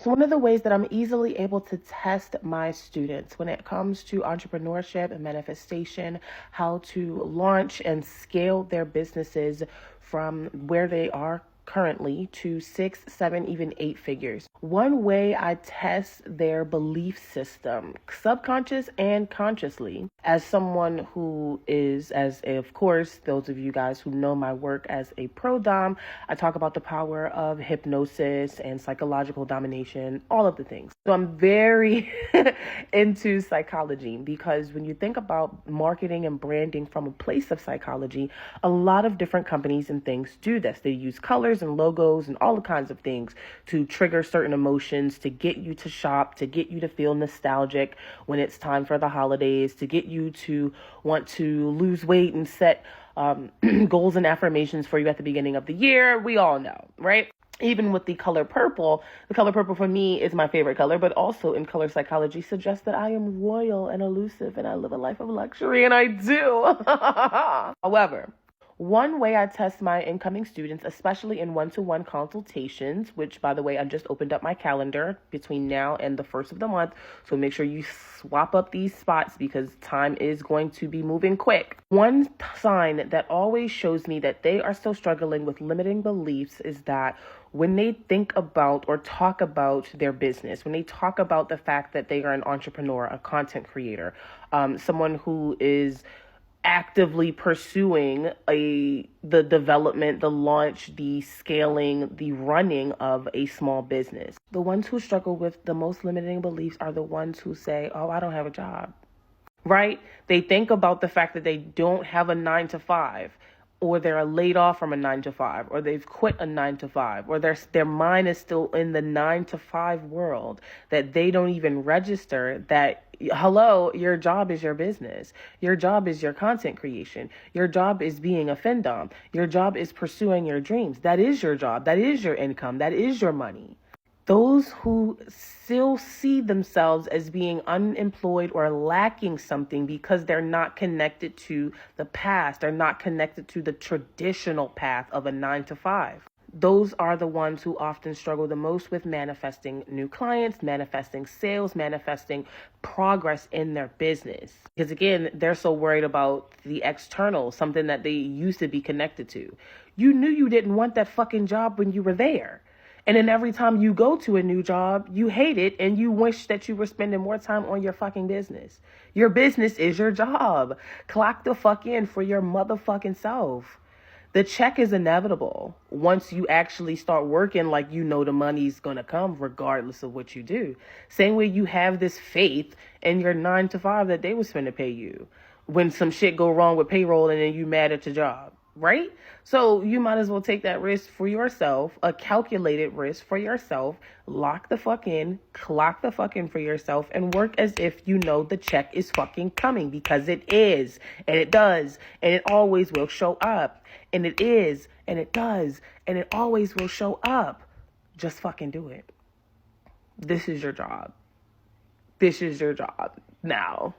So one of the ways that I'm easily able to test my students when it comes to entrepreneurship and manifestation, how to launch and scale their businesses from where they are currently to 6, 7, even 8 figures. One way I test their belief system, subconscious and consciously, as someone who is, of course, those of you guys who know my work as a pro-dom, I talk about the power of hypnosis and psychological domination, all of the things. So I'm very into psychology because when you think about marketing and branding from a place of psychology, a lot of different companies and things do this. They use colors and logos and all kinds of things to trigger certain emotions, to get you to shop, to get you to feel nostalgic when it's time for the holidays, to get you to want to lose weight and set goals and affirmations for you at the beginning of the year. We all know, right? Even with the color purple for me is my favorite color, but also in color psychology suggests that I am royal and elusive and I live a life of luxury, and I do. However, one way I test my incoming students, especially in one-to-one consultations, which, by the way, I just opened up my calendar between now and the first of the month. So make sure you swap up these spots because time is going to be moving quick. One sign that always shows me that they are still struggling with limiting beliefs is that when they think about or talk about their business, when they talk about the fact that they are an entrepreneur, a content creator, someone who is actively pursuing the development, the launch, the scaling, the running of a small business. The ones who struggle with the most limiting beliefs are the ones who say, oh, I don't have a job, right? They think about the fact that they don't have a 9-to-5, or they're laid off from a 9-to-5, or they've quit a 9-to-5, or their mind is still in the 9-to-5 world, that they don't even register that, hello, your job is your business. Your job is your content creation. Your job is being a findom. Your job is pursuing your dreams. That is your job. That is your income. That is your money. Those who still see themselves as being unemployed or lacking something because they're not connected to the past, they're not connected to the traditional path of a 9-to-5. Those are the ones who often struggle the most with manifesting new clients, manifesting sales, manifesting progress in their business. Because again, they're so worried about the external, something that they used to be connected to. You knew you didn't want that fucking job when you were there. And then every time you go to a new job, you hate it and you wish that you were spending more time on your fucking business. Your business is your job. Clock the fuck in for your motherfucking self. The check is inevitable once you actually start working like you know the money's going to come regardless of what you do. Same way you have this faith in your 9-to-5 that they was finna pay you when some shit go wrong with payroll and then you mad at your job. Right? So you might as well take that risk for yourself, a calculated risk for yourself, lock the fuck in, clock the fuck in for yourself, and work as if you know the check is fucking coming, because it is, and it does, and it always will show up, and it is, and it does, and it always will show up. Just fucking do it. This is your job. This is your job now.